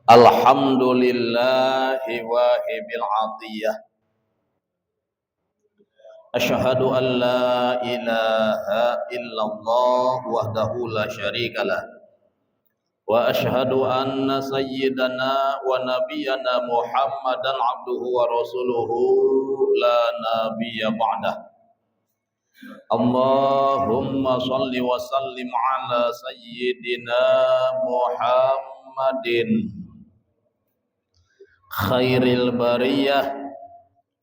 Alhamdulillahi wahibil atiyah. Asyhadu an la ilaha illallah wahdahu la syarikalah. Wa asyhadu anna sayyidana wa nabiyyana Muhammadan abduhu wa rasuluhu la nabiyya ba'dah. Allahumma salli wa sallim ala sayyidina Muhammadin khairil bariyah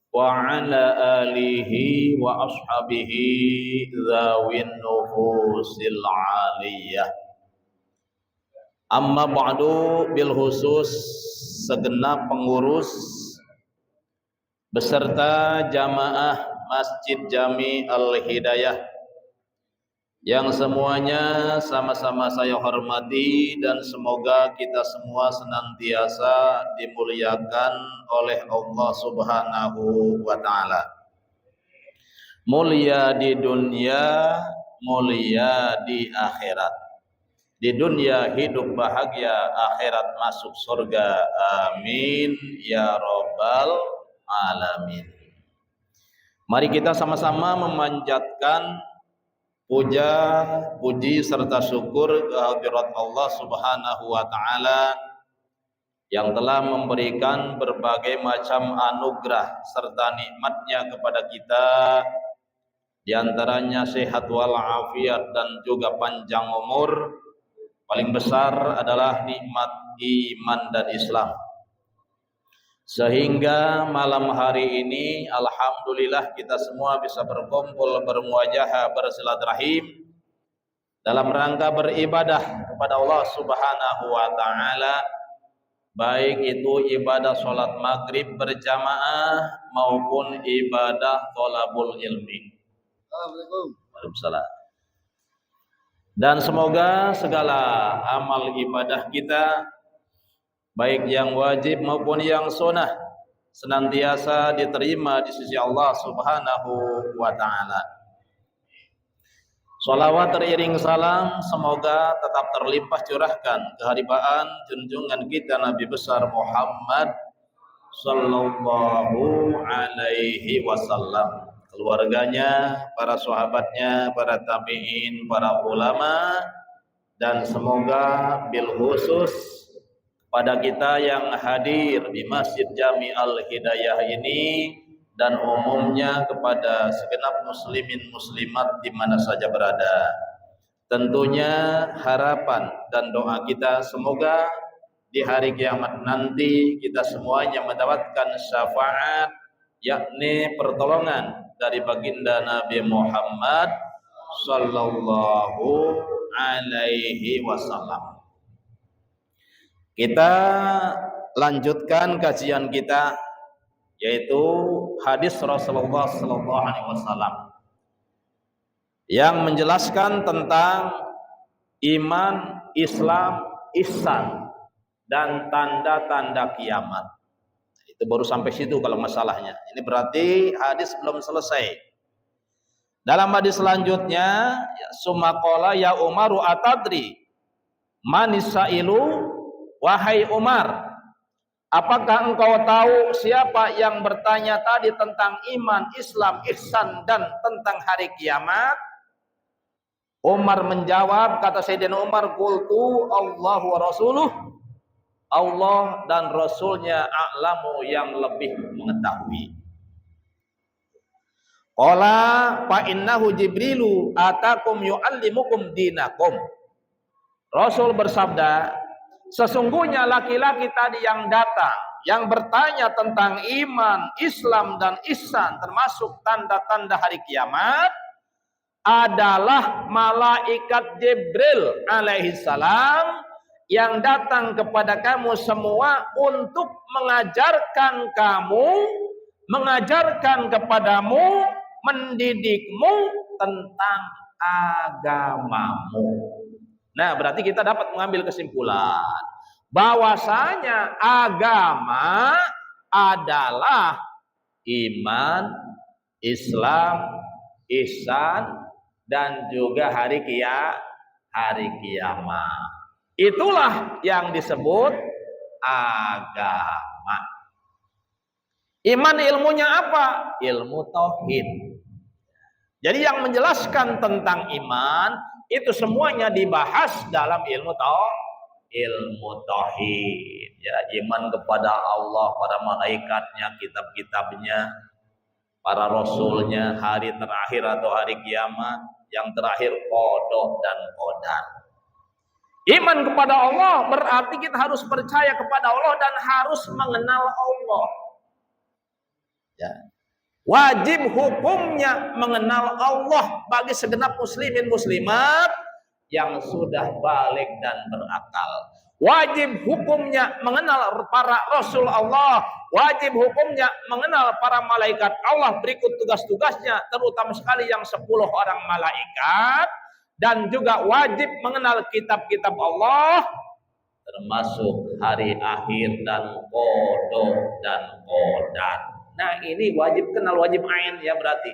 wa ala alihi wa ashabihi zawin nufusil aliyah. Amma ba'du, bil khusus segenap pengurus beserta jamaah Masjid Jami Al-Hidayah yang semuanya sama-sama saya hormati, dan semoga kita semua senantiasa dimuliakan oleh Allah Subhanahu wa ta'ala. Mulia di dunia, mulia di akhirat. Di dunia hidup bahagia, akhirat masuk surga. Amin ya rabbal alamin. Mari kita sama-sama memanjatkan puji serta syukur kehadirat Allah Subhanahu wa ta'ala yang telah memberikan berbagai macam anugerah serta nikmatnya kepada kita, di antaranya sehat walafiat dan juga panjang umur. Paling besar adalah nikmat iman dan Islam. Sehingga malam hari ini alhamdulillah kita semua bisa berkumpul, bermuajahah, bersilaturahim dalam rangka beribadah kepada Allah Subhanahu wa ta'ala, baik itu ibadah sholat maghrib berjamaah maupun ibadah thalabul ilmi. Waalaikumsalam. Dan semoga segala amal ibadah kita, baik yang wajib maupun yang sunnah, senantiasa diterima di sisi Allah Subhanahu wa ta'ala. Sholawat teriring salam semoga tetap terlimpah curahkan keharibaan junjungan kita Nabi besar Muhammad sallallahu alaihi wasallam, keluarganya, para sahabatnya, para tabi'in, para ulama, dan semoga bil khusus pada kita yang hadir di Masjid Jami Al-Hidayah ini, dan umumnya kepada segenap muslimin muslimat di mana saja berada. Tentunya harapan dan doa kita semoga di hari kiamat nanti kita semuanya mendapatkan syafaat, yakni pertolongan dari baginda Nabi Muhammad sallallahu alaihi wasallam. Kita lanjutkan kajian kita, yaitu hadis Rasulullah sallallahu alaihi wasallam yang menjelaskan tentang iman, Islam, ihsan dan tanda-tanda kiamat. Itu baru sampai situ kalau masalahnya. Ini berarti hadis belum selesai. Dalam hadis selanjutnya, sumaqala ya Umaru atadri manisailu, wahai Umar, apakah engkau tahu siapa yang bertanya tadi tentang iman, Islam, ihsan dan tentang hari kiamat? Umar menjawab, kata Sayyidina Umar, qultu Allahu wa rasuluh, Allah dan Rasulnya a'lamu, yang lebih mengetahui. Qala fa innahu Jibrilu atakum yu'allimukum dinakum. Rasul bersabda, sesungguhnya laki-laki tadi yang datang, yang bertanya tentang iman, Islam dan ihsan termasuk tanda-tanda hari kiamat, adalah malaikat Jibril alaihi salam yang datang kepada kamu semua untuk mengajarkan kamu, mengajarkan kepadamu, mendidikmu tentang agamamu. Nah, berarti kita dapat mengambil kesimpulan bahwasanya agama adalah iman, Islam, ihsan dan juga hari kiamat. Itulah yang disebut agama. Iman ilmunya apa? Ilmu tauhid. Jadi yang menjelaskan tentang iman itu semuanya dibahas dalam ilmu tauhid. Ya, iman kepada Allah, para malaikatnya, kitab-kitabnya, para rasulnya, hari terakhir atau hari kiamat, yang terakhir qada dan qadar. Iman kepada Allah berarti kita harus percaya kepada Allah dan harus mengenal Allah. Ya. Wajib hukumnya mengenal Allah bagi segenap muslimin muslimat yang sudah balik dan berakal. Wajib hukumnya mengenal para rasul Allah. Wajib hukumnya mengenal para malaikat Allah berikut tugas-tugasnya, terutama sekali yang 10 orang malaikat. Dan juga wajib mengenal kitab-kitab Allah, termasuk hari akhir dan qada dan qadar. Nah, ini wajib kenal, wajib ain ya berarti.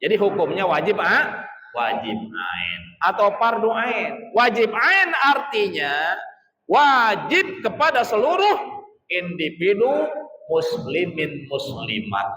Jadi hukumnya wajib ain atau fardu ain. Wajib ain artinya wajib kepada seluruh individu muslimin muslimat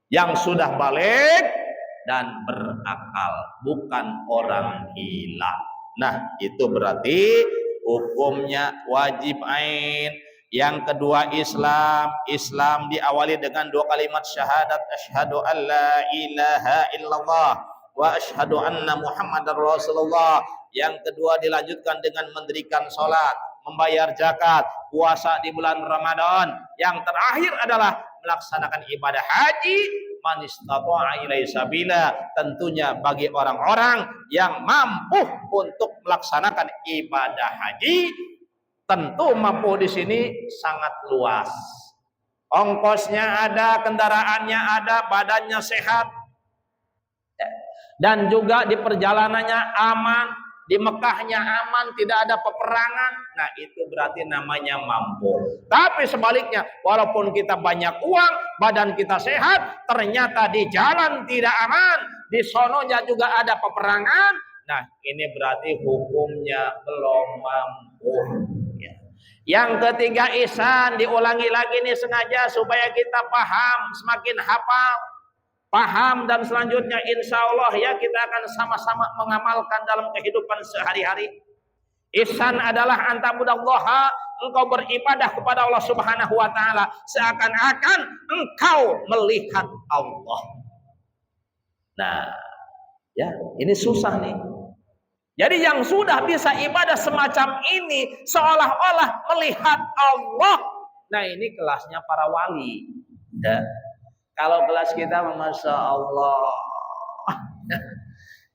yang sudah balik dan berakal, bukan orang gila. Nah, itu berarti hukumnya wajib ain. Yang kedua Islam diawali dengan 2 kalimat syahadat, asyhadu an la ilaha illallah wa asyhadu anna muhammadar rasulullah. Yang kedua dilanjutkan dengan mendirikan salat, membayar zakat, puasa di bulan Ramadan. Yang terakhir adalah melaksanakan ibadah haji, man istata'a ilaihi sabila, tentunya bagi orang-orang yang mampu untuk melaksanakan ibadah haji. Tentu mampu di sini sangat luas. Ongkosnya ada, kendaraannya ada, badannya sehat. Dan juga di perjalanannya aman, di Mekahnya aman, tidak ada peperangan. Nah, itu berarti namanya mampu. Tapi sebaliknya, walaupun kita banyak uang, badan kita sehat, ternyata di jalan tidak aman, di sononya juga ada peperangan. Nah, ini berarti hukumnya belum mampu. Yang ketiga ihsan, diulangi lagi nih sengaja supaya kita paham, semakin hafal, paham, dan selanjutnya insya Allah ya kita akan sama-sama mengamalkan dalam kehidupan sehari-hari. Ihsan adalah antabudallaha, engkau beribadah kepada Allah Subhanahu wa taala seakan-akan engkau melihat Allah. Nah, ya ini susah nih. Jadi yang sudah bisa ibadah semacam ini seolah-olah melihat Allah. Nah, ini kelasnya para wali. Ya. Kalau kelas kita, masya Allah.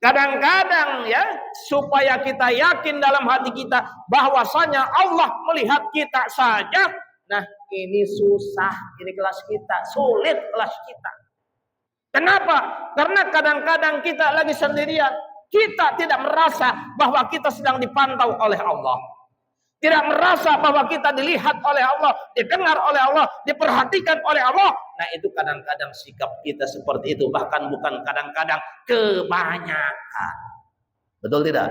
Kadang-kadang ya, supaya kita yakin dalam hati kita bahwasanya Allah melihat kita saja. Nah, ini susah. Ini kelas kita, sulit kelas kita. Kenapa? Karena kadang-kadang kita lagi sendirian. Kita tidak merasa bahwa kita sedang dipantau oleh Allah. Tidak merasa bahwa kita dilihat oleh Allah, didengar oleh Allah, diperhatikan oleh Allah. Nah, itu kadang-kadang sikap kita seperti itu. Bahkan bukan kadang-kadang, kebanyakan. Betul tidak?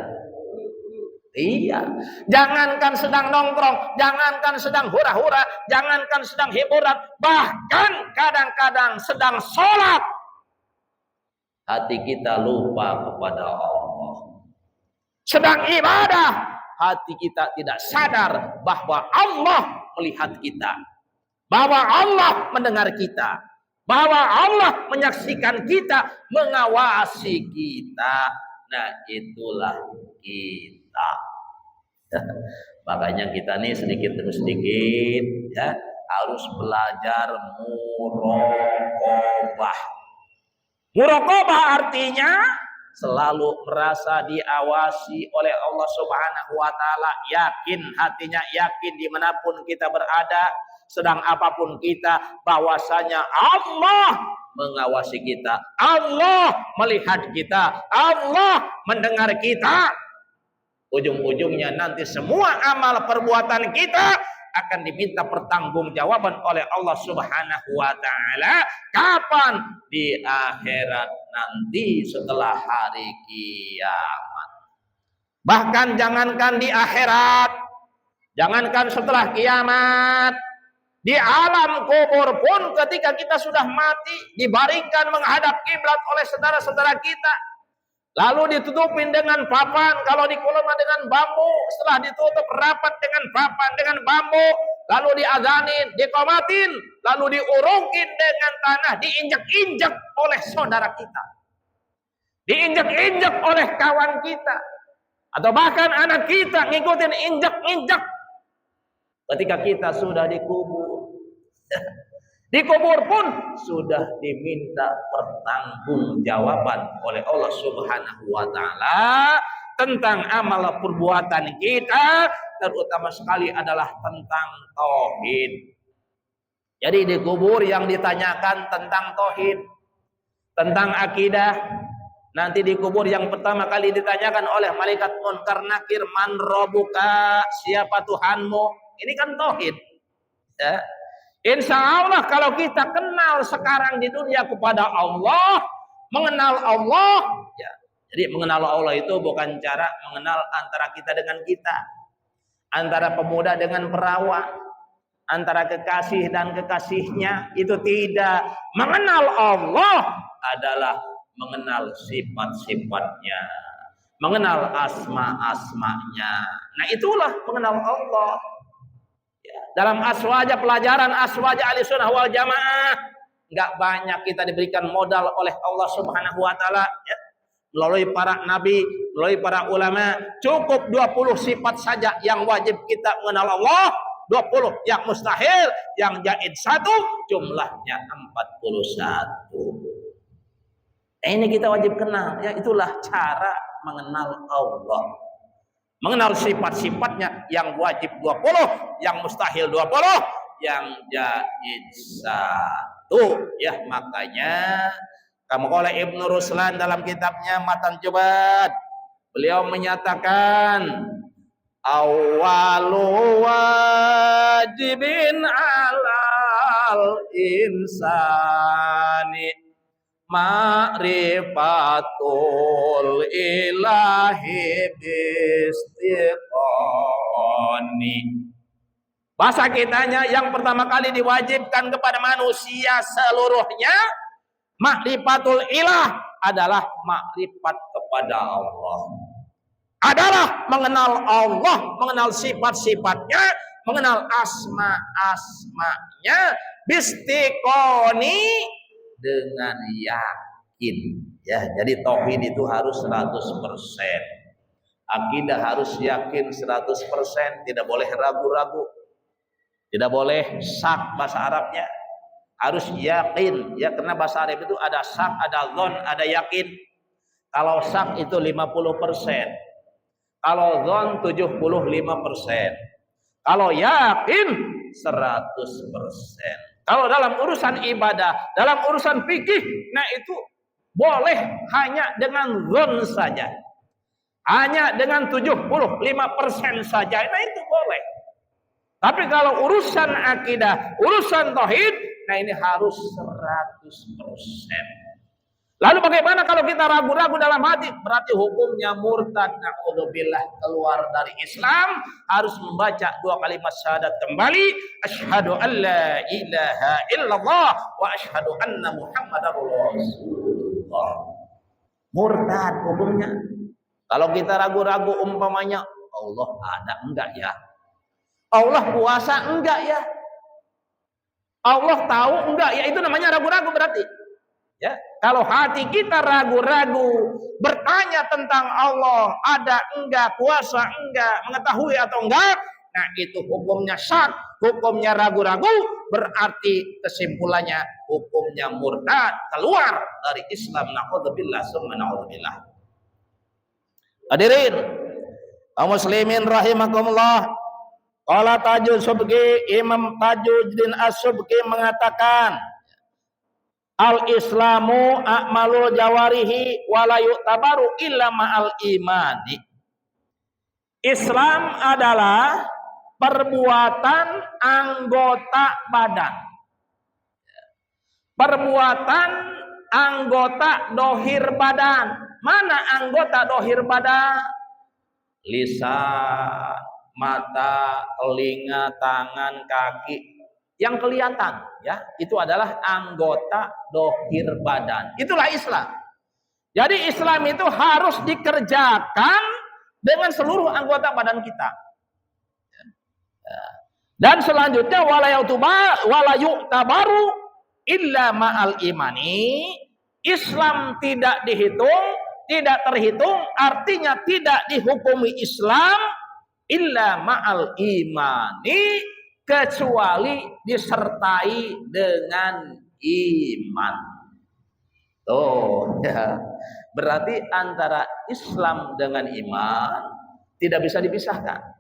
Iya. Jangankan sedang nongkrong, jangankan sedang hura-hura, jangankan sedang hiburan, bahkan kadang-kadang sedang sholat, hati kita lupa kepada Allah. Sedang ibadah, hati kita tidak sadar bahwa Allah melihat kita, bahwa Allah mendengar kita, bahwa Allah menyaksikan kita, mengawasi kita. Nah, itulah kita. Makanya kita nih sedikit demi sedikit ya harus belajar muraqabah. Muraqabah artinya selalu merasa diawasi oleh Allah Subhanahu wa taala, yakin hatinya, yakin dimanapun kita berada, sedang apapun kita, bahwasanya Allah mengawasi kita, Allah melihat kita, Allah mendengar kita. Ujung-ujungnya nanti semua amal perbuatan kita akan diminta pertanggungjawaban oleh Allah Subhanahu wa taala. Kapan? Di akhirat nanti, setelah hari kiamat. Bahkan jangankan di akhirat, Jangankan setelah kiamat, di alam kubur pun ketika kita sudah mati, dibaringkan menghadap kiblat oleh saudara-saudara kita, lalu ditutupin dengan papan, kalau di kulma dengan bambu, setelah ditutup rapat dengan papan, dengan bambu, lalu diazanin, dikomatin, lalu diurukin dengan tanah, diinjak-injak oleh saudara kita, diinjak-injak oleh kawan kita, atau bahkan anak kita ngikutin injak-injak ketika kita sudah dikubur. Dikubur pun sudah diminta pertanggungjawaban oleh Allah Subhanahu wa taala tentang amal perbuatan kita, terutama sekali adalah tentang tauhid. Jadi di kubur yang ditanyakan tentang tauhid, tentang akidah. Nanti di kubur yang pertama kali ditanyakan oleh malaikat Munkar Nakir, man rabbuka, siapa Tuhanmu? Ini kan tauhid. Ya. Insya Allah kalau kita kenal sekarang di dunia kepada Allah, mengenal Allah, ya. Jadi mengenal Allah itu bukan cara mengenal antara kita dengan kita, antara pemuda dengan perawan, antara kekasih dan kekasihnya, itu tidak. Mengenal Allah adalah mengenal sifat-sifatnya, mengenal asma-asmanya. Nah itulah mengenal Allah. Dalam aswaja, pelajaran aswaja Ahlussunnah wal Jamaah, nggak banyak kita diberikan modal oleh Allah Subhanahu wa taala, ya. Melalui para nabi, melalui para ulama, cukup 20 sifat saja yang wajib kita mengenal Allah, 20 yang mustahil, yang jaid 1, jumlahnya 41. Ini kita wajib kenal, ya. Itulah cara mengenal Allah. Mengenal sifat-sifatnya, yang wajib 20, yang mustahil 20, yang jaid 1. Ya, makanya kamu oleh Ibnu Ruslan dalam kitabnya Matan Jubat, beliau menyatakan awwalu wajibin alal insani ma'rifatul ilahi bistiqoni. Bahasa kitanya yang pertama kali diwajibkan kepada manusia seluruhnya, ma'rifatul ilah adalah makrifat kepada Allah. Adalah mengenal Allah, mengenal sifat-sifatnya, mengenal asma-asmanya, bistiqoni, dengan yakin, ya. Jadi tauhid itu harus 100%. Akidah harus yakin 100%, tidak boleh ragu-ragu. Tidak boleh syak bahasa Arabnya. Harus yakin, ya, karena bahasa Arab itu ada syak, ada dzon, ada yakin. Kalau syak itu 50%. Kalau dzon 75%. Kalau yakin 100%. Kalau dalam urusan ibadah, dalam urusan fikih, nah itu boleh hanya dengan dzon saja. Hanya dengan 75% saja, nah itu boleh. Tapi kalau urusan akidah, urusan tauhid, nah ini harus 100%. Lalu bagaimana kalau kita ragu-ragu dalam hati? Berarti hukumnya murtad, na'udzubillah, keluar dari Islam. Harus membaca 2 kalimat syahadat kembali, asyhadu an la ilaha illallah wa asyhadu anna muhammadar rasulullah. Murtad hukumnya. Kalau kita ragu-ragu umpamanya, Allah ada enggak ya? Allah kuasa enggak ya? Allah tahu enggak ya? Itu namanya ragu-ragu berarti. Ya, kalau hati kita ragu-ragu, bertanya tentang Allah, ada enggak, kuasa enggak, mengetahui atau enggak, nah itu hukumnya syak, hukumnya ragu-ragu, berarti kesimpulannya hukumnya murtad, keluar dari Islam. Na'udzubillah summa na'udzubillah. Hadirin kaum muslimin rahimakumullah. Qala Tajud Subki, Imam Tajuddin As-Subki mengatakan, al-islamu a'malul jawarihi wala yu'tabaru illa ma'al imani. Islam adalah perbuatan anggota badan. Perbuatan anggota dohir badan. Mana anggota dohir badan? Lisan, mata, telinga, tangan, kaki. Yang kelihatan ya, itu adalah anggota dohir badan. Itulah Islam. Jadi Islam itu harus dikerjakan dengan seluruh anggota badan kita. Dan selanjutnya wala yu'tabaru illa ma'al imani. Islam tidak dihitung, tidak terhitung, artinya tidak dihukumi Islam illa ma'al imani, kecuali disertai dengan iman. Tuh ya. Berarti antara Islam dengan iman tidak bisa dipisahkan.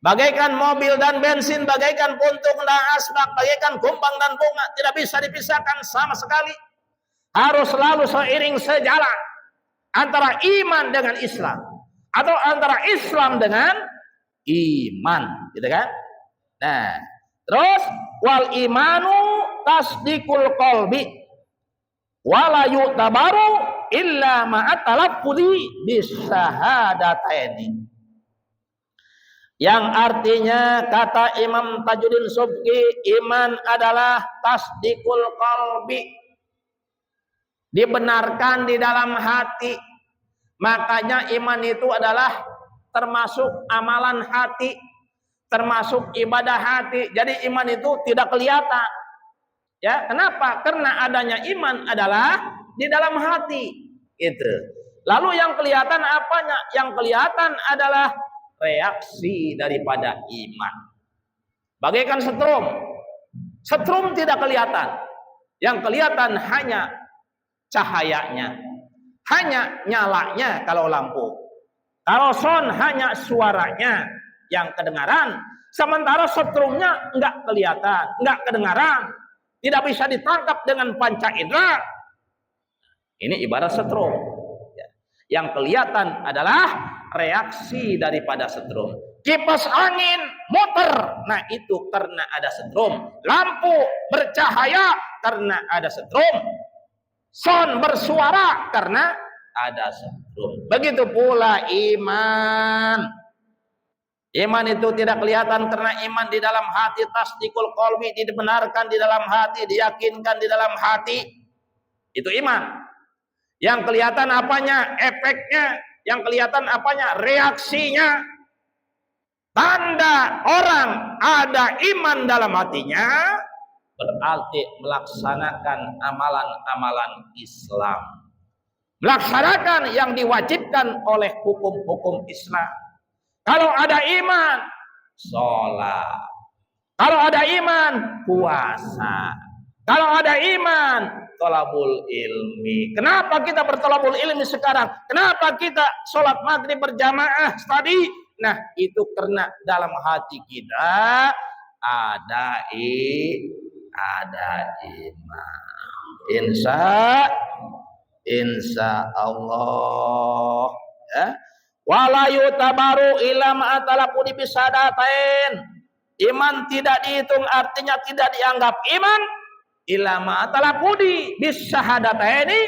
Bagaikan mobil dan bensin, bagaikan puntung dan asbak, bagaikan kumbang dan bunga, tidak bisa dipisahkan sama sekali. Harus selalu seiring sejalan antara iman dengan Islam, atau antara Islam dengan iman, gitu kan? Nah, terus wal imanu tasdikul qalbi wala yu'tabaru illa ma'at talaffudi bisyahadataini. Yang artinya kata Imam Tajuddin Subki, iman adalah tasdikul qalbi, dibenarkan di dalam hati. Makanya iman itu adalah termasuk amalan hati, termasuk ibadah hati. Jadi iman itu tidak kelihatan. Ya, kenapa? Karena adanya iman adalah di dalam hati. Gitu. Lalu yang kelihatan apanya? Yang kelihatan adalah reaksi daripada iman. Bagaikan setrum. Setrum tidak kelihatan. Yang kelihatan hanya cahayanya. Hanya nyalanya kalau lampu. Kalau sound hanya suaranya yang kedengaran. Sementara setrumnya enggak kelihatan, enggak kedengaran. Tidak bisa ditangkap dengan panca indera. Ini ibarat setrum. Yang kelihatan adalah reaksi daripada setrum. Kipas angin muter, nah itu karena ada setrum. Lampu bercahaya karena ada setrum. Sound bersuara karena ada setrum. Begitu pula iman. Iman itu tidak kelihatan karena iman di dalam hati, tasdikul qalbi, dibenarkan di dalam hati, diyakinkan di dalam hati. Itu iman. Yang kelihatan apanya? Efeknya. Yang kelihatan apanya? Reaksinya. Tanda orang ada iman dalam hatinya berarti melaksanakan amalan-amalan Islam. Melaksanakan yang diwajibkan oleh hukum-hukum Islam. Kalau ada iman, sholat. Kalau ada iman, puasa. Kalau ada iman, tolabul ilmi. Kenapa kita bertolabul ilmi sekarang? Kenapa kita sholat maghrib berjamaah tadi? Nah, itu karena dalam hati kita ada iman. Insya Allah. Ya. Wala yutabaru ila ma'atalapuni bisadatain. Iman tidak dihitung, artinya tidak dianggap iman. Ila ma'atalapuni bisyahadataini,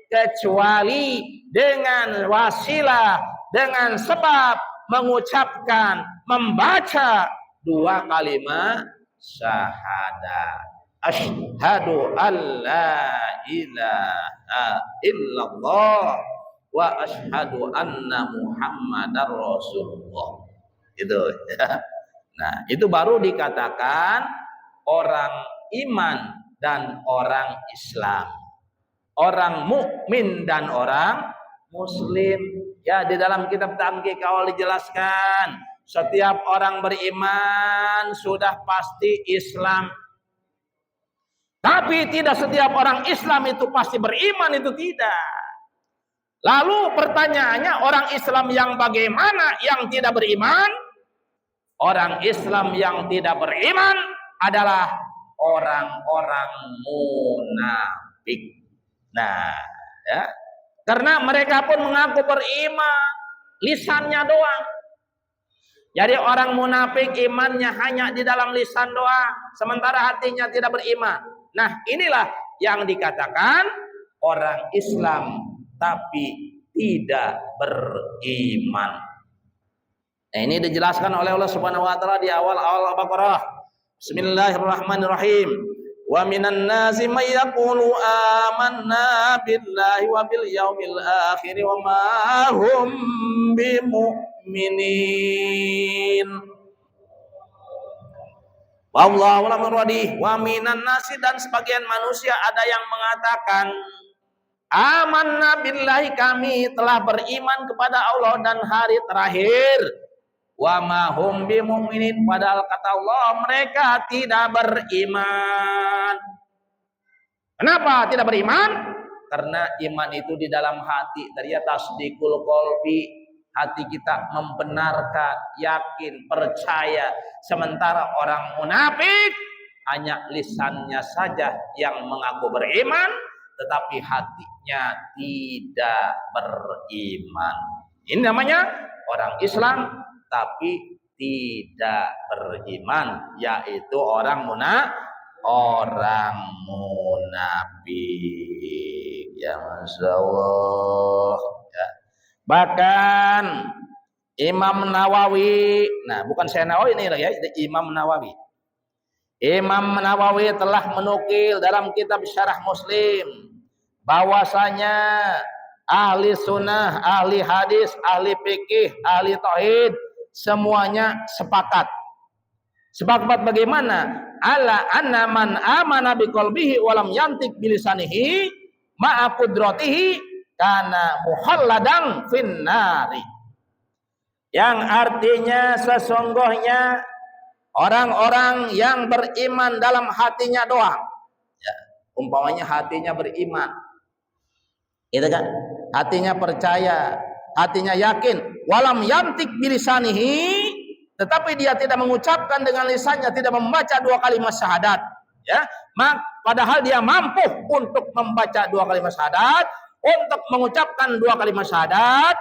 kecuali dengan wasilah, dengan sebab mengucapkan, membaca dua kalimat syahadat. Asyhadu an la ilaha illallah wa asyhadu anna Muhammadar Rasulullah. Itu ya. Nah, itu baru dikatakan orang iman dan orang Islam, orang mukmin dan orang muslim. Ya, di dalam kitab Tamqiq awal dijelaskan, setiap orang beriman sudah pasti Islam. Tapi tidak setiap orang Islam itu pasti beriman, itu tidak. Lalu pertanyaannya, orang Islam yang bagaimana yang tidak beriman? Orang Islam yang tidak beriman adalah orang-orang munafik. Nah, ya. Karena mereka pun mengaku beriman, lisannya doang. Jadi orang munafik imannya hanya di dalam lisan doang, sementara hatinya tidak beriman. Nah, inilah yang dikatakan orang Islam tapi tidak beriman. Nah, ini dijelaskan oleh Allah Subhanahu wa taala di awal-awal Al-Baqarah. Bismillahirrahmanirrahim. Wa minan nasi may yaqulu amanna billahi wa bil yaumil akhir wa ma hum bimu'minin. Wallahu a'lam bishawab. Wa minan nasi, dan sebagian manusia ada yang mengatakan amanna billahi, kami telah beriman kepada Allah dan hari terakhir. Wa ma hum bimu'minin, padahal kata Allah mereka tidak beriman. Kenapa tidak beriman? Karena iman itu di dalam hati. Tadi ya tasdikul qalbi, hati kita membenarkan, yakin, percaya. Sementara orang munafik hanya lisannya saja yang mengaku beriman, tetapi hatinya tidak beriman. Ini namanya orang Islam tapi tidak beriman, yaitu orang munafik. Ya Masya Allah ya. Bahkan Imam Nawawi, nah bukan saya Nawawi ini ya, Imam Nawawi. Imam Nawawi telah menukil dalam kitab Syarah Muslim bahwasanya ahli sunnah, ahli hadis, ahli fikih, ahli tauhid semuanya sepakat. Sepakat bagaimana? Ala anna man amana biqalbihi wa lam yantik bilisanihi ma'a qudratihi kana muhalladan finnari. Yang artinya sesungguhnya orang-orang yang beriman dalam hatinya doang. Ya, umpamanya hatinya beriman. Itu kan? Hatinya percaya, hatinya yakin, walam yantik bilisanihi, tetapi dia tidak mengucapkan dengan lisannya, tidak membaca 2 kalimat syahadat, ya. Padahal dia mampu untuk membaca 2 kalimat syahadat, untuk mengucapkan 2 kalimat syahadat,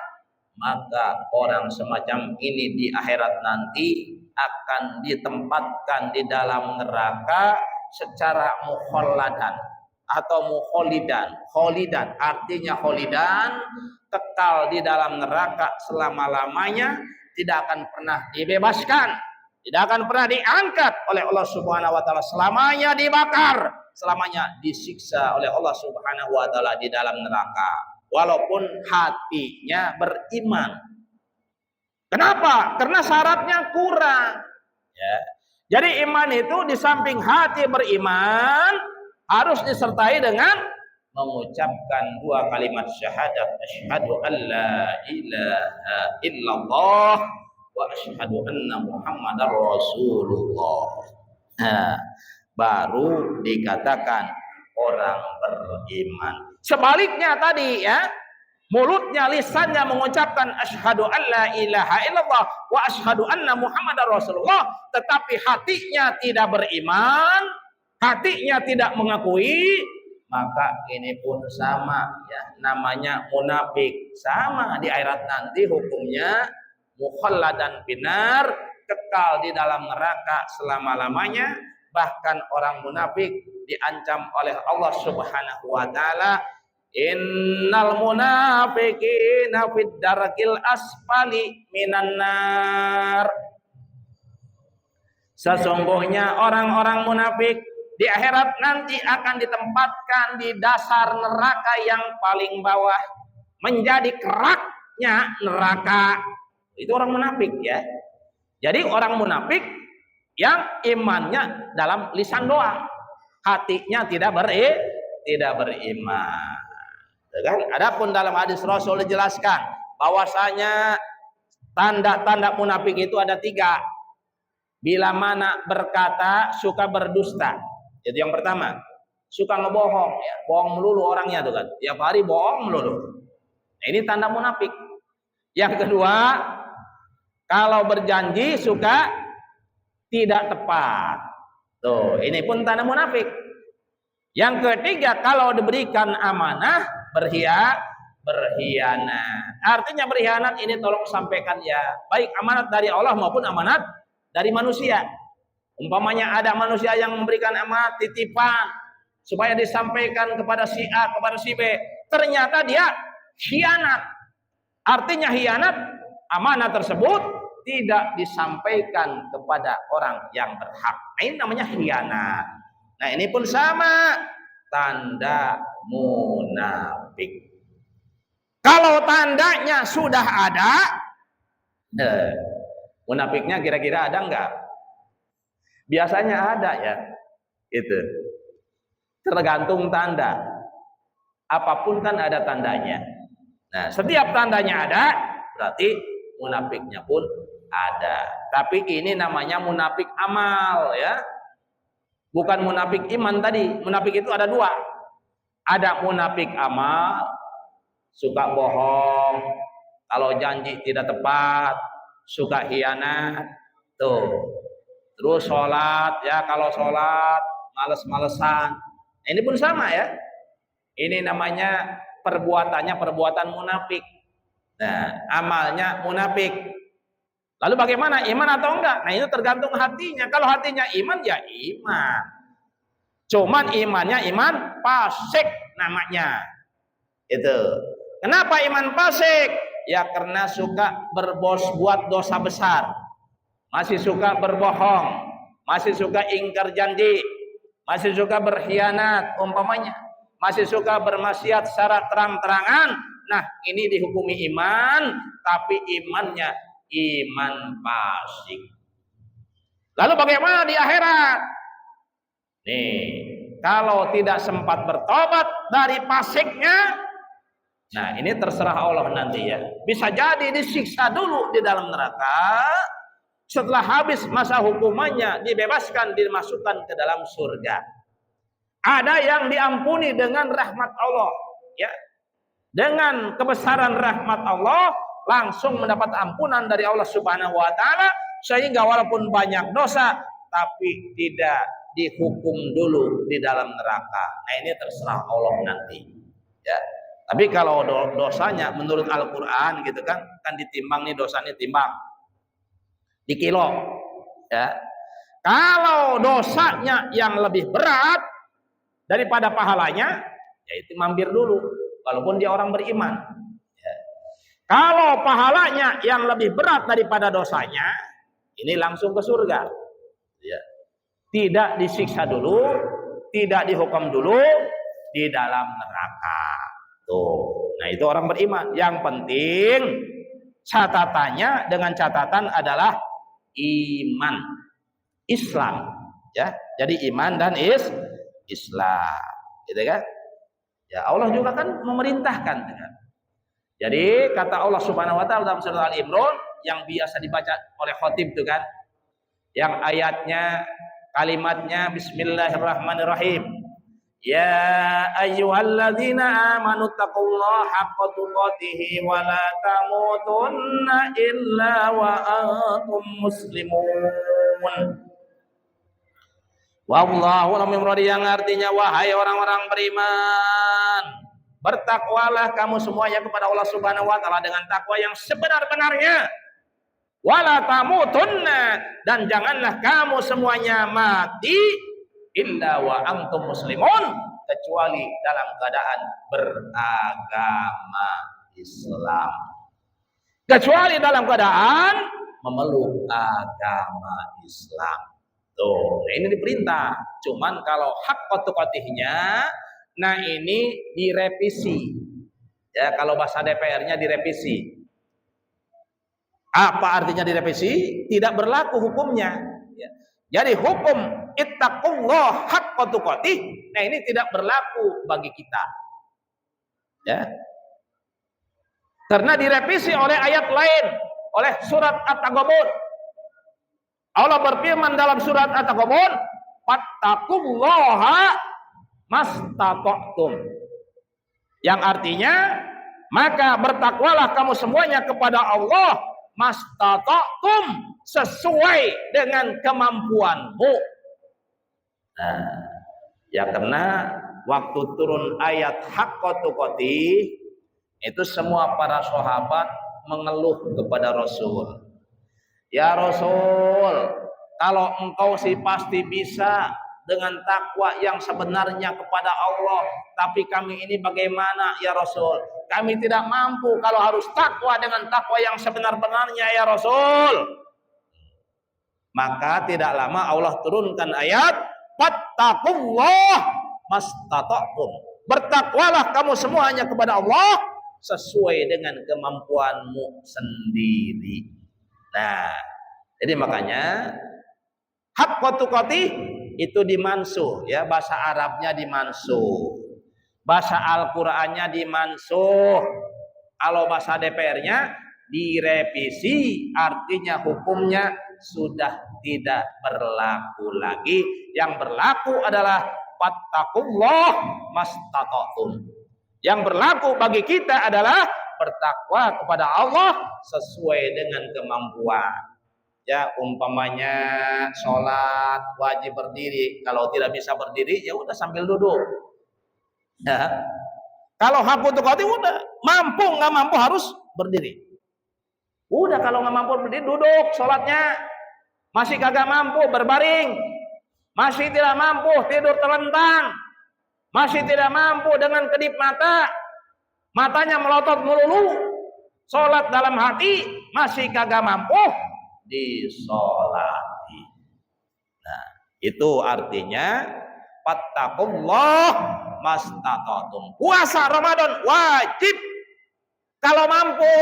maka orang semacam ini di akhirat nanti akan ditempatkan di dalam neraka secara mukhalladan atau mukholidan. Kholidan artinya kholidan, kekal di dalam neraka selama-lamanya, tidak akan pernah dibebaskan, tidak akan pernah diangkat oleh Allah Subhanahu wa taala, selamanya dibakar, selamanya disiksa oleh Allah Subhanahu wa taala di dalam neraka, walaupun hatinya beriman. Kenapa? Karena syaratnya kurang. Ya. Jadi iman itu di samping hati beriman harus disertai dengan mengucapkan 2 kalimat syahadat, asyhadu an la ilaha illallah wa asyhadu anna muhammadar rasulullah. Nah, baru dikatakan orang beriman. Sebaliknya tadi ya, mulutnya, lisannya mengucapkan asyhadu an la ilaha illallah wa asyhadu anna muhammadar rasulullah, tetapi hatinya tidak beriman, hatinya tidak mengakui, maka ini pun sama ya, namanya munafik. Sama di akhirat nanti hukumnya mukhalladan binar, kekal di dalam neraka selama-lamanya. Bahkan orang munafik diancam oleh Allah Subhanahu wa taala, innal munafiqina fid darkil asfali minan nar. Sesungguhnya orang-orang munafik di akhirat nanti akan ditempatkan di dasar neraka yang paling bawah, menjadi keraknya neraka. Itu orang munafik ya. Jadi orang munafik yang imannya dalam lisan doang, hatinya tidak beriman. Kan? Adapun dalam hadis Rasul dijelaskan bahwasanya tanda-tanda munafik itu ada 3. Bila mana berkata suka berdusta. Itu yang pertama, suka ngebohong, ya, bohong melulu orangnya tuh kan, tiap hari bohong melulu. Nah, ini tanda munafik. Yang kedua, kalau berjanji suka tidak tepat. Tuh, ini pun tanda munafik. Yang ketiga, kalau diberikan amanah berkhianat. Artinya berkhianat ini tolong sampaikan ya, baik amanat dari Allah maupun amanat dari manusia. Umpamanya ada manusia yang memberikan amanat titipan supaya disampaikan kepada si A, kepada si B, ternyata dia khianat. Artinya khianat, amanat tersebut tidak disampaikan kepada orang yang berhak. Nah, ini namanya khianat. Nah, ini pun sama, tanda munafik. Kalau tandanya sudah ada, munafiknya kira-kira ada enggak? Biasanya ada ya. Itu. Tergantung tanda. Apapun kan ada tandanya. Nah, setiap tandanya ada, berarti munafiknya pun ada. Tapi ini namanya munafik amal ya. Bukan munafik iman tadi. Munafik itu ada dua. Ada munafik amal, suka bohong, kalau janji tidak tepat, suka khianat, tuh. Terus sholat, ya kalau sholat males-malesan. Ini pun sama ya. Ini namanya perbuatannya perbuatan munafik. Nah, amalnya munafik. Lalu bagaimana, iman atau enggak? Nah, itu tergantung hatinya. Kalau hatinya iman, ya iman. Cuman imannya iman fasik namanya. Itu. Kenapa iman fasik? Ya karena suka buat dosa besar. Masih suka berbohong, masih suka ingkar janji, masih suka berkhianat umpamanya, masih suka bermaksiat secara terang-terangan. Nah, ini dihukumi iman, tapi imannya iman fasik. Lalu bagaimana di akhirat? Nih, kalau tidak sempat bertobat dari fasiknya, nah ini terserah Allah nanti ya. Bisa jadi disiksa dulu di dalam neraka. Setelah habis masa hukumannya, dibebaskan, dimasukkan ke dalam surga. Ada yang diampuni dengan rahmat Allah, ya. Dengan kebesaran rahmat Allah, langsung mendapat ampunan dari Allah Subhanahu wa taala, sehingga walaupun banyak dosa, tapi tidak dihukum dulu di dalam neraka. Nah, ini terserah Allah nanti, ya. Tapi kalau dosanya menurut Al-Qur'an gitu kan ditimbang nih, dosanya timbang di kilo, ya. Kalau dosanya yang lebih berat daripada pahalanya, ya itu mampir dulu, walaupun dia orang beriman. Ya. Kalau pahalanya yang lebih berat daripada dosanya, ini langsung ke surga. Ya. Tidak disiksa dulu, tidak dihukum dulu di dalam neraka. Tuh, nah itu orang beriman. Yang penting catatannya dengan catatan adalah iman Islam, ya. Jadi iman dan Islam, gitu kan? Ya, Allah juga kan memerintahkan kan. Jadi kata Allah Subhanahu wa taala dalam surah Al-Imran yang biasa dibaca oleh khatib itu kan, yang ayatnya kalimatnya bismillahirrahmanirrahim. Ya ayyuhalladzina amanu taqullaha haqqa tuqatih wa la tamutunna illa wa antum muslimun. Wallahu a'lam bishawab, yang artinya wahai orang-orang beriman, bertakwalah kamu semuanya kepada Allah Subhanahu wa taala dengan takwa yang sebenar-benarnya. Wala tamutunna, dan janganlah kamu semuanya mati illa wa antum muslimun, kecuali dalam keadaan beragama Islam, kecuali dalam keadaan memeluk agama Islam. Tuh, ini diperintah. Cuman kalau hak tuqatihnya, nah ini direvisi. Ya, kalau bahasa DPR-nya direvisi. Apa artinya direvisi? Tidak berlaku hukumnya. Ya. Jadi hukum ittaqullah haqqa tuqatih, nah ini tidak berlaku bagi kita. Ya. Karena direvisi oleh ayat lain, oleh surat At-Taghabun. Allah berfirman dalam surat At-Taghabun, fattaqullaha mastata'tum. Yang artinya, maka bertakwalah kamu semuanya kepada Allah mastata'tum, sesuai dengan kemampuanmu. Nah, ya karena waktu turun ayat haqqa tuqatih, itu semua para sahabat mengeluh kepada Rasul. Ya Rasul, kalau engkau sih pasti bisa dengan takwa yang sebenarnya kepada Allah. Tapi kami ini bagaimana ya Rasul? Kami tidak mampu kalau harus takwa dengan takwa yang sebenar-benarnya ya Rasul. Maka tidak lama Allah turunkan ayat fattaqullah mastata'tum. Bertakwalah kamu semuanya kepada Allah sesuai dengan kemampuanmu sendiri. Nah, jadi makanya haqqa tuqatih itu dimansuh ya, bahasa Arabnya dimansuh. Bahasa Al-Qur'annya dimansuh. Kalau bahasa DPR-nya direvisi, artinya hukumnya sudah tidak berlaku lagi. Yang berlaku adalah fattaqullah mastata'tum. Yang berlaku bagi kita adalah bertakwa kepada Allah sesuai dengan kemampuan. Ya, umpamanya sholat wajib berdiri. Kalau tidak bisa berdiri, ya udah sambil duduk. Ya. Kalau haqqa tuqatih udah mampu nggak mampu harus berdiri. Udah kalau nggak mampu berdiri duduk sholatnya. Masih kagak mampu berbaring. Masih tidak mampu tidur telentang. Masih tidak mampu dengan kedip mata. Matanya melotot melulu. Sholat dalam hati masih kagak mampu disolati. Nah, itu artinya fattaqullah mastata'tum. Puasa Ramadan wajib kalau mampu.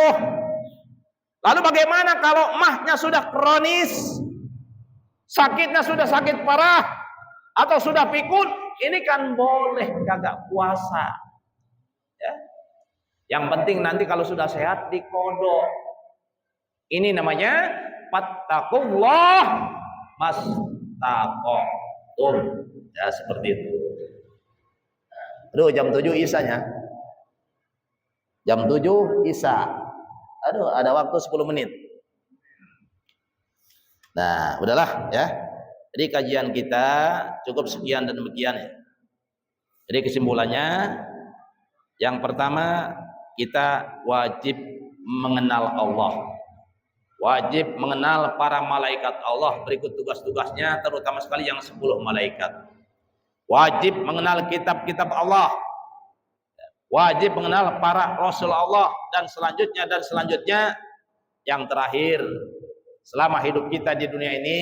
Lalu bagaimana kalau mahnya sudah kronis? Sakitnya sudah sakit parah atau sudah pikun? Ini kan boleh kagak puasa. Ya. Yang penting nanti kalau sudah sehat dikodok. Ini namanya fattaqullah mastata'tum. Ya seperti itu. Aduh jam 7 isanya. Jam 7 isya. Aduh ada waktu 10 menit. Nah, udahlah ya. Jadi kajian kita cukup sekian dan demikian ya. Jadi kesimpulannya yang pertama kita wajib mengenal Allah. Wajib mengenal para malaikat Allah, berikut tugas-tugasnya terutama sekali yang 10 malaikat. Wajib mengenal kitab-kitab Allah. Wajib mengenal para rasul Allah dan selanjutnya yang terakhir selama hidup kita di dunia ini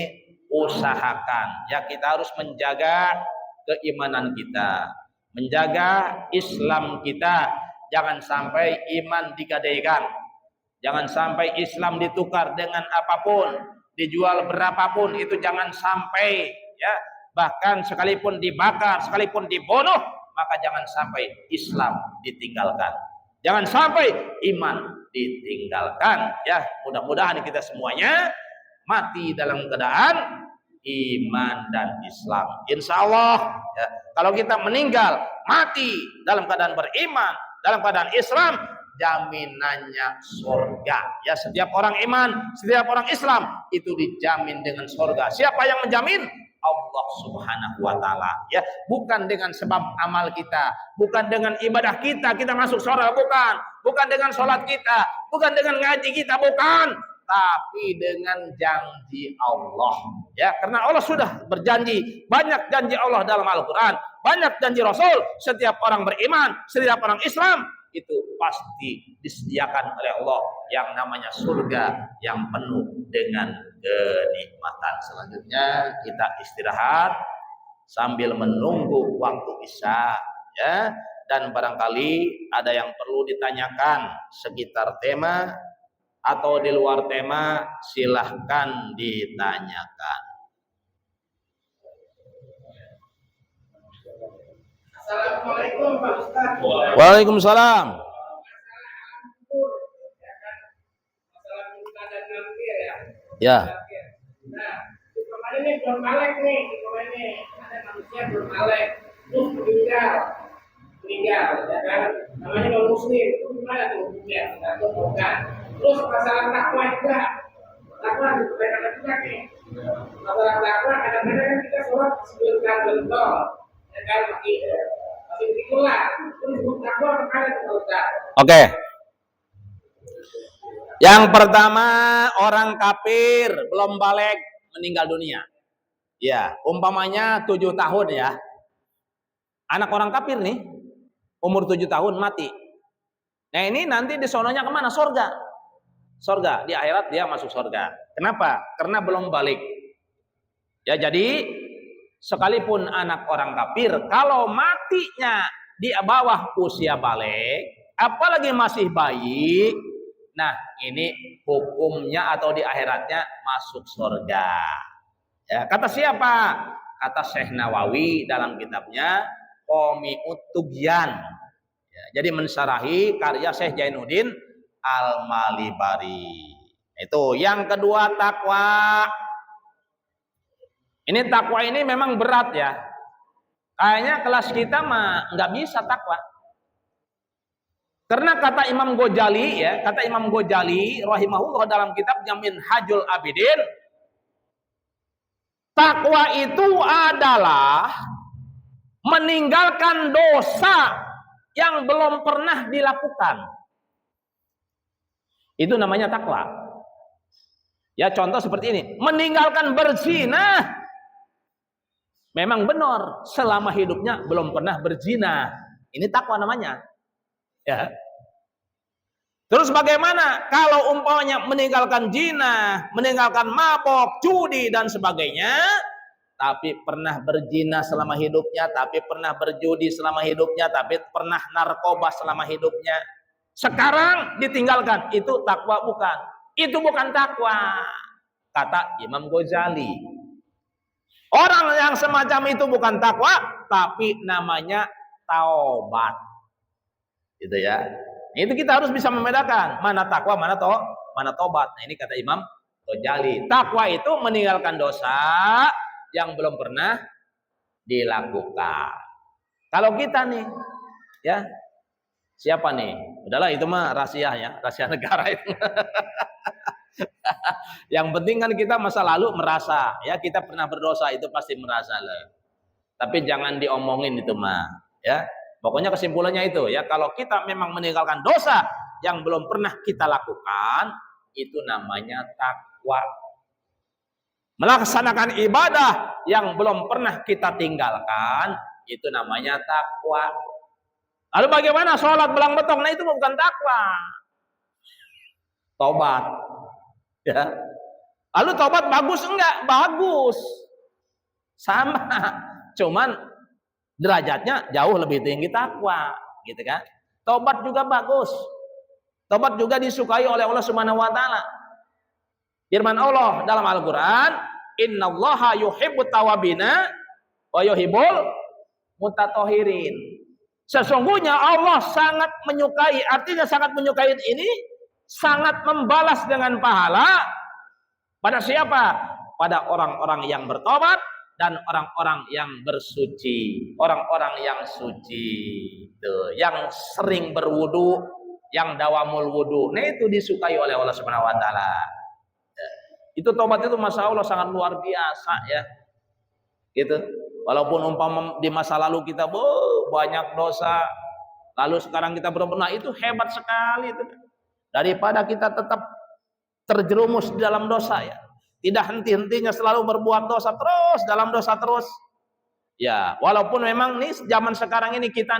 usahakan ya kita harus menjaga keimanan kita, menjaga Islam kita, jangan sampai iman digadaikan. Jangan sampai Islam ditukar dengan apapun, dijual berapapun, itu jangan sampai ya. Bahkan sekalipun dibakar, sekalipun dibunuh, maka jangan sampai Islam ditinggalkan. Jangan sampai iman ditinggalkan ya. Mudah-mudahan kita semuanya mati dalam keadaan iman dan Islam. Insya Allah ya, kalau kita meninggal mati dalam keadaan beriman, dalam keadaan Islam, jaminannya surga ya. Setiap orang iman, setiap orang Islam itu dijamin dengan surga. Siapa yang menjamin? Allah Subhanahu wa taala ya. Bukan dengan sebab amal kita, bukan dengan ibadah kita masuk surga, bukan dengan sholat kita, bukan dengan ngaji kita, bukan, tapi dengan janji Allah ya. Karena Allah sudah berjanji, banyak janji Allah dalam Al-Qur'an, banyak janji Rasul. Setiap orang beriman, setiap orang Islam itu pasti disediakan oleh Allah yang namanya surga yang penuh dengan kenikmatan. Selanjutnya kita istirahat sambil menunggu waktu isya ya. Dan barangkali ada yang perlu ditanyakan sekitar tema atau di luar tema, silahkan ditanyakan. Assalamualaikum Pak Ustaz. Waalaikumsalam. Masalah muka dan lampir ya. Ya. Nah, kemarin ini belum malek nih, kemarin ini ada manusia belum malek, terus meninggal, ya kan? Namanya non muslim, itu gimana tuh hukumnya? Atau bukan? Terus masalah takwa juga, takwa juga kita nih. Masalah takwa kadang-kadang kita sholat sebelum gentol. Oke. Yang pertama, orang kafir belum balik meninggal dunia. Ya, umpamanya 7 tahun ya. Anak orang kafir nih, umur 7 tahun mati. Nah ini nanti di sononya kemana? Sorga. Sorga, di akhirat dia masuk sorga. Kenapa? Karena belum balik. Ya jadi, sekalipun anak orang kafir, kalau matinya di bawah usia balik, apalagi masih bayi, nah ini hukumnya atau di akhiratnya masuk sorga. Ya, kata siapa? Kata Syekh Nawawi dalam kitabnya Qomi'ut Tugyan. Ya, jadi mensyarahi karya Syekh Jainuddin Al-Malibari. Itu yang kedua, takwa. Ini takwa ini memang berat ya. Kayaknya kelas kita mah nggak bisa takwa. Karena kata Imam Ghazali ya, kata Imam Ghazali rahimahullah dalam kitabnya Minhajul Abidin, takwa itu adalah meninggalkan dosa yang belum pernah dilakukan. Itu namanya takwa. Ya contoh seperti ini, meninggalkan berzina. Memang benar, selama hidupnya belum pernah berzina. Ini takwa namanya. Ya. Terus bagaimana kalau umpamanya meninggalkan zina, meninggalkan mabok, judi dan sebagainya, tapi pernah berzina selama hidupnya, tapi pernah berjudi selama hidupnya, tapi pernah narkoba selama hidupnya. Sekarang ditinggalkan, itu takwa bukan? Itu bukan takwa, kata Imam Ghazali. Orang yang semacam itu bukan takwa, tapi namanya taubat. Gitu ya. Itu kita harus bisa membedakan mana takwa, mana taubat. Nah, ini kata Imam Ghazali. Takwa itu meninggalkan dosa yang belum pernah dilakukan. Kalau kita nih, ya siapa nih? Udahlah itu mah rahasia ya, rahasia negara itu. Yang penting kan kita masa lalu merasa, ya kita pernah berdosa itu pasti merasa lah. Tapi jangan diomongin itu mah, ya. Pokoknya kesimpulannya itu ya, kalau kita memang meninggalkan dosa yang belum pernah kita lakukan, itu namanya takwa. Melaksanakan ibadah yang belum pernah kita tinggalkan, itu namanya takwa. Lalu bagaimana sholat belang betong? Nah itu bukan takwa. Tobat. Ya. Lalu tobat bagus enggak? Bagus. Sama. Cuman derajatnya jauh lebih tinggi takwa, gitu kan? Tobat juga bagus. Tobat juga disukai oleh Allah Subhanahu wa taala. Firman Allah dalam Al-Qur'an, "Innallaha yuhibbut tawabina wa yuhibbul mutatahhirin." Sesungguhnya Allah sangat menyukai, artinya sangat menyukai ini sangat membalas dengan pahala pada siapa? Pada orang-orang yang bertobat dan orang-orang yang bersuci, orang-orang yang suci, tuh, yang sering berwudu, yang dawamul wudu. Nah itu disukai oleh Allah Subhanahu wa taala. Itu tobat itu masya Allah sangat luar biasa ya. Gitu. Walaupun umpama di masa lalu kita banyak dosa, lalu sekarang kita benar-benar itu hebat sekali itu. Daripada kita tetap terjerumus di dalam dosa ya. Tidak henti-hentinya selalu berbuat dosa terus, dalam dosa terus. Ya, walaupun memang nih zaman sekarang ini kita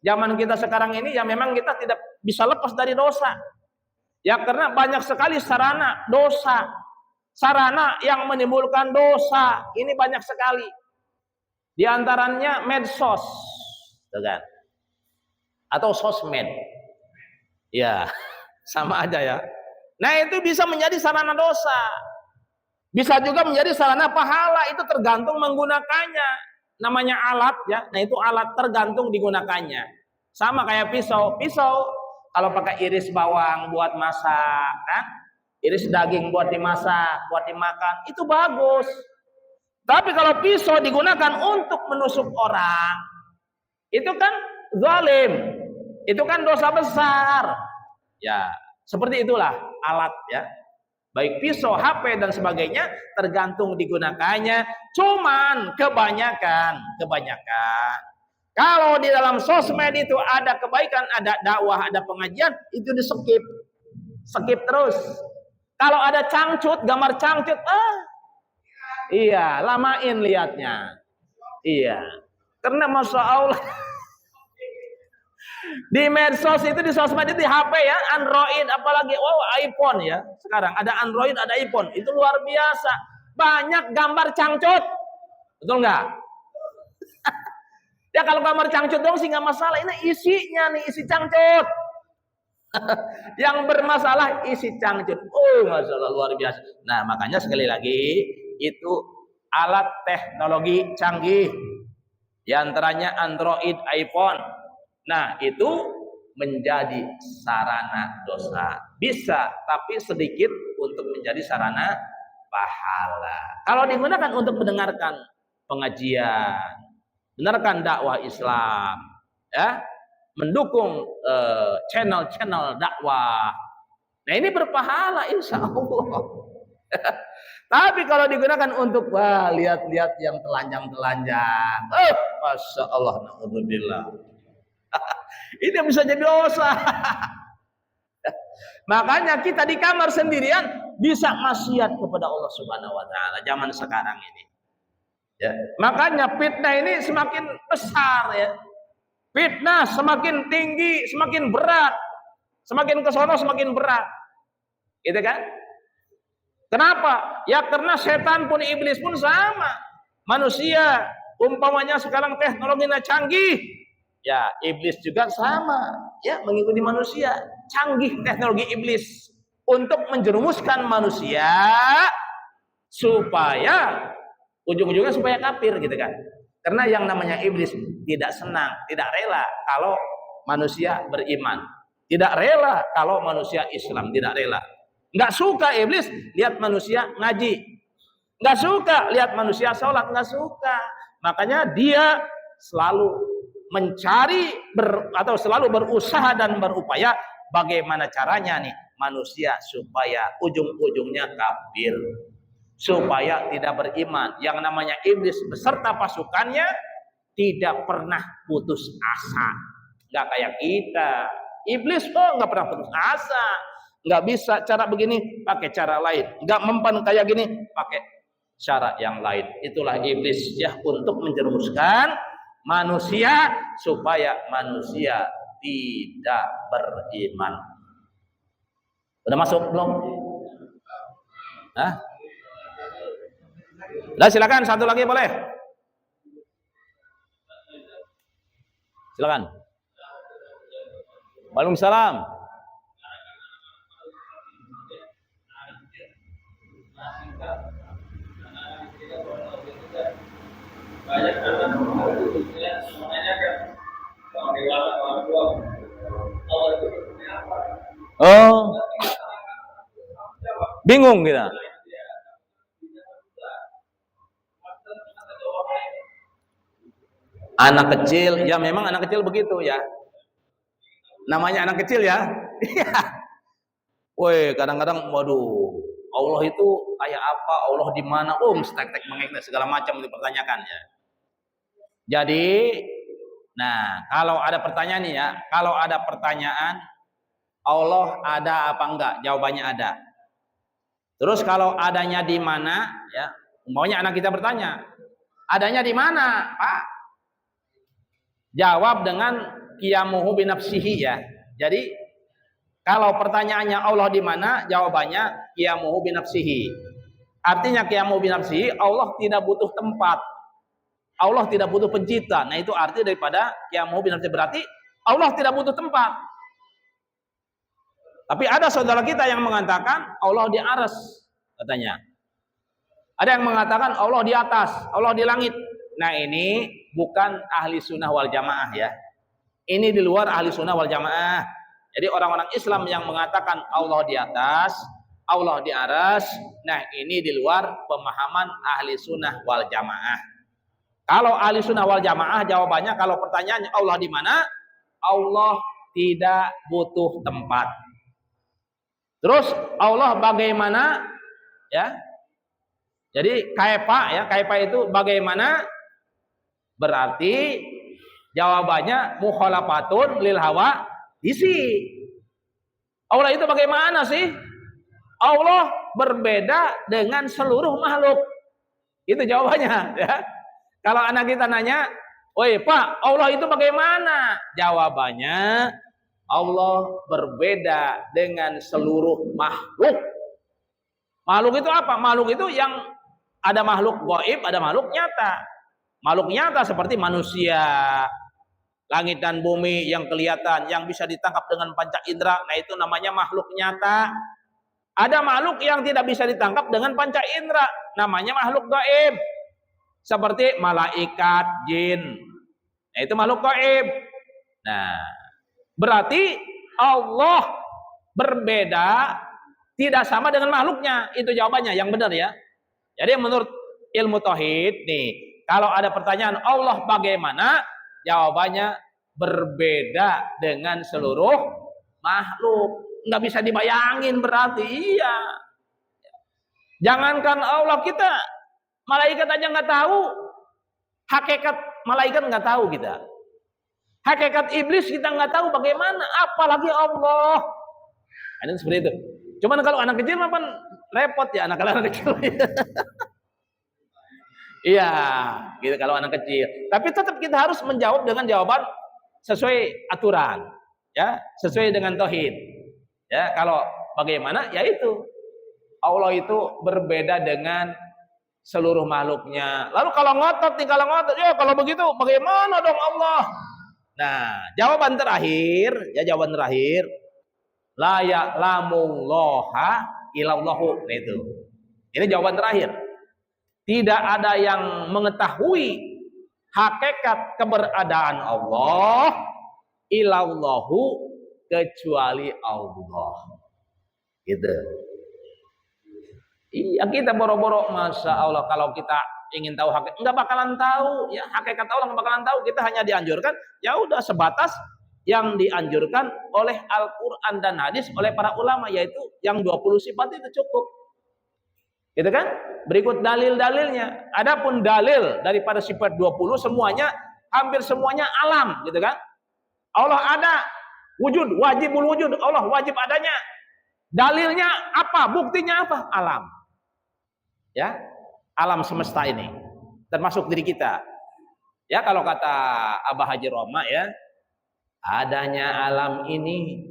zaman kita sekarang ini ya memang kita tidak bisa lepas dari dosa. Ya karena banyak sekali sarana dosa. Sarana yang menimbulkan dosa ini banyak sekali. Di antaranya medsos, kan? Atau sosmed. Ya, sama aja ya. Nah itu bisa menjadi sarana dosa. Bisa juga menjadi sarana pahala, itu tergantung menggunakannya. Namanya alat ya. Nah itu alat tergantung digunakannya. Sama kayak pisau. Pisau kalau pakai iris bawang buat masak, kan? Iris daging buat dimasak, buat dimakan, itu bagus. Tapi kalau pisau digunakan untuk menusuk orang, itu kan zalim. Itu kan dosa besar. Ya, seperti itulah alat ya. Baik pisau, HP dan sebagainya tergantung digunakannya. Cuman kebanyakan kalau di dalam sosmed itu ada kebaikan, ada dakwah, ada pengajian, itu di-skip. Skip terus. Kalau ada cangcut, gambar cangcut, Iya, lamain liatnya. Iya. Karena Masya Allah di medsos itu, di sosmed itu, di HP ya, Android apalagi, iPhone ya. Sekarang ada Android, ada iPhone. Itu luar biasa. Banyak gambar cangcut. Betul nggak? Ya kalau gambar cangcut dong sih nggak masalah. Ini isinya nih, isi cangcut. Yang bermasalah isi cangcut. Masya Allah luar biasa. Nah makanya sekali lagi itu alat teknologi canggih. Di antaranya Android, iPhone. Nah itu menjadi sarana dosa. Bisa, tapi sedikit untuk menjadi sarana pahala. Kalau digunakan untuk mendengarkan pengajian, mendengarkan dakwah Islam, ya, mendukung channel-channel dakwah. Nah ini berpahala insya Allah. Tapi kalau digunakan untuk lihat-lihat yang telanjang-telanjang, Masya Allah, na'udzubillah. Ini bisa jadi dosa. Makanya kita di kamar sendirian bisa maksiat kepada Allah Subhanahu wa taala zaman sekarang ini. Ya. Makanya fitnah ini semakin besar ya. Fitnah semakin tinggi, semakin berat. Semakin ke sono semakin berat. Gitu kan? Kenapa? Ya karena setan pun iblis pun sama. Manusia umpamanya sekarang teknologinya canggih. Ya, iblis juga sama, ya, mengikuti manusia. Canggih teknologi iblis untuk menjerumuskan manusia supaya ujung-ujungnya supaya kafir gitu kan. Karena yang namanya iblis tidak senang, tidak rela kalau manusia beriman. Tidak rela kalau manusia Islam, tidak rela. Enggak suka iblis lihat manusia ngaji. Enggak suka lihat manusia sholat, enggak suka. Makanya dia selalu mencari atau selalu berusaha dan berupaya bagaimana caranya nih manusia supaya ujung-ujungnya kafir, supaya tidak beriman. Yang namanya iblis beserta pasukannya tidak pernah putus asa. Nggak kayak kita. Iblis nggak pernah putus asa. Nggak bisa cara begini, pakai cara lain. Nggak mempan kayak gini, pakai cara yang lain. Itulah iblis ya, untuk menjerumuskan manusia supaya manusia tidak beriman. Udah masuk belum? Hah? Udah, silakan satu lagi boleh. Silakan. Waalaikumsalam. Banyak semuanya kan orang dewasa, orang tua. Allah itu apa? Bingung kita. Anak kecil, ya memang anak kecil begitu ya. Namanya anak kecil ya. Woi, kadang-kadang waduh, Allah itu kayak apa? Allah di mana? Stek-tek mengeknek segala macam dipertanyakan ya. Jadi, nah kalau ada pertanyaan nih ya, kalau ada pertanyaan Allah ada apa enggak? Jawabannya ada. Terus kalau adanya di mana? Ya, maunya anak kita bertanya, adanya di mana, Pak? Jawab dengan qiyamuhu binafsihi ya. Jadi kalau pertanyaannya Allah di mana? Jawabannya qiyamuhu binafsihi. Artinya qiyamuhu binafsihi, Allah tidak butuh tempat. Allah tidak butuh pencipta. Nah itu arti daripada qiyamuhu binafsihi, berarti Allah tidak butuh tempat. Tapi ada saudara kita yang mengatakan Allah di aras katanya. Ada yang mengatakan Allah di atas, Allah di langit. Nah ini bukan ahli sunnah wal jamaah ya. Ini di luar ahli sunnah wal jamaah. Jadi orang-orang Islam yang mengatakan Allah di atas, Allah di aras, nah ini di luar pemahaman ahli sunnah wal jamaah. Kalau ahli sunnah wal jamaah jawabannya kalau pertanyaannya Allah di mana? Allah tidak butuh tempat. Terus Allah bagaimana? Ya. Jadi kaifa ya, kaifa itu bagaimana? Berarti jawabannya mukhalafatun lil hawa isi. Allah itu bagaimana sih? Allah berbeda dengan seluruh makhluk. Itu jawabannya ya. Kalau anak kita nanya, "Woi, Pak, Allah itu bagaimana?" Jawabannya, Allah berbeda dengan seluruh makhluk. Makhluk itu apa? Makhluk itu yang ada makhluk gaib, ada makhluk nyata. Makhluk nyata seperti manusia, langit dan bumi yang kelihatan, yang bisa ditangkap dengan panca indera, nah itu namanya makhluk nyata. Ada makhluk yang tidak bisa ditangkap dengan panca indera, namanya makhluk gaib. Seperti malaikat, jin. Nah, itu makhluk gaib. Nah, berarti Allah berbeda, tidak sama dengan makhluknya. Itu jawabannya yang benar ya. Jadi menurut ilmu tauhid nih, kalau ada pertanyaan Allah bagaimana? Jawabannya berbeda dengan seluruh makhluk. Nggak bisa dibayangin berarti, iya. Jangankan Allah, kita malaikat aja nggak tahu. Hakikat malaikat nggak tahu kita. Hakikat iblis kita nggak tahu bagaimana, apalagi Allah. Ada seperti itu. Cuman kalau anak kecil mah kan repot ya, anak kecil. Iya, gitu kalau anak kecil. Tapi tetap kita harus menjawab dengan jawaban sesuai aturan, ya, sesuai dengan tauhid. Ya, kalau bagaimana? Ya itu. Allah itu berbeda dengan seluruh makhluknya. Lalu kalau ngotot, ya kalau begitu bagaimana dong Allah? Nah, jawaban terakhir, la ya'lamullaha illallahu. Nah itu. Ini jawaban terakhir. Tidak ada yang mengetahui hakikat keberadaan Allah illallahu kecuali Allah. Gitu. Iya, kita boro-boro, masya Allah, kalau kita ingin tahu hakikat, nggak bakalan tahu ya, hakikat Allah nggak bakalan tahu. Kita hanya dianjurkan, ya udah sebatas yang dianjurkan oleh Al-Quran dan hadis oleh para ulama, yaitu yang 20 sifat itu cukup. Gitu kan? Berikut dalil-dalilnya. Adapun dalil daripada sifat 20 semuanya, hampir semuanya alam, gitu kan? Allah ada, wujud, wajibul wujud, Allah wajib adanya. Dalilnya apa? Buktinya apa? Alam. Ya, alam semesta ini, termasuk diri kita. Ya, kalau kata Abah Haji Roma ya, adanya alam ini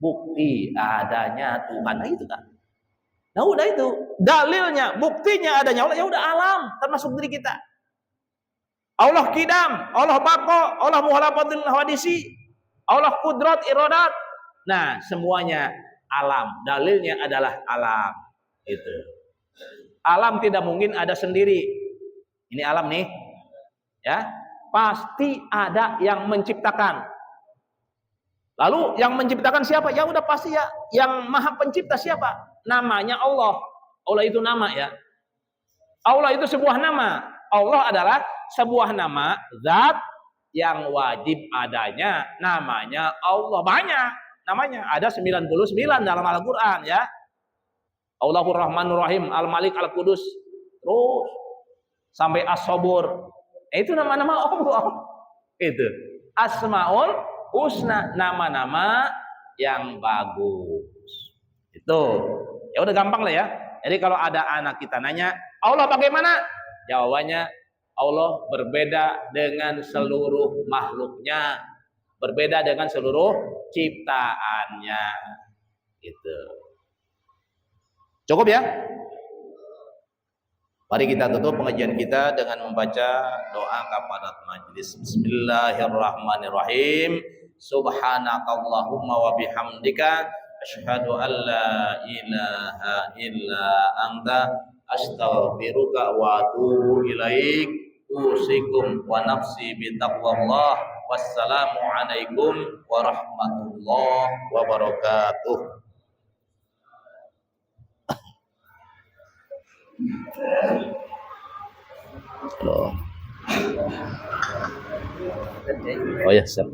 bukti adanya Tuhan. Nah itu kan. Nah udah itu dalilnya, buktinya adanya Allah, ya udah alam, termasuk diri kita. Allah Qidam, Allah Baqo, Allah Muhalafatul Hawadisi, Allah Qudrat Iradat. Nah semuanya alam, dalilnya adalah alam. Itu. Alam tidak mungkin ada sendiri. Ini alam nih, ya pasti ada yang menciptakan. Lalu yang menciptakan siapa? Ya udah pasti ya, yang maha pencipta siapa? Namanya Allah. Allah itu nama ya. Allah itu sebuah nama. Allah adalah sebuah nama, zat yang wajib adanya. Namanya Allah, banyak namanya. Ada 99 dalam Al-Quran ya. Allahur Rahmanur Rahim, Al-Malik, Al-Qudus, terus sampai As-Sabur. Itu nama-nama Allah. Itu Asmaul Husna, nama-nama yang bagus. Itu. Ya udah gampang lah ya. Jadi kalau ada anak kita nanya, Allah bagaimana? Jawabannya, Allah berbeda dengan seluruh makhluknya, berbeda dengan seluruh ciptaannya. Gitu. Cukup ya? Mari kita tutup pengajian kita dengan membaca doa kafarat majlis. Bismillahirrahmanirrahim. Subhanakallahumma wa bihamdika asyhadu an la ilaha illa anta astaghfiruka wa atubu ilaik. Usikum wa nafsi bi taqwallah. Wassalamu alaikum warahmatullahi wabarakatuh. Halo. Oh ya, siap.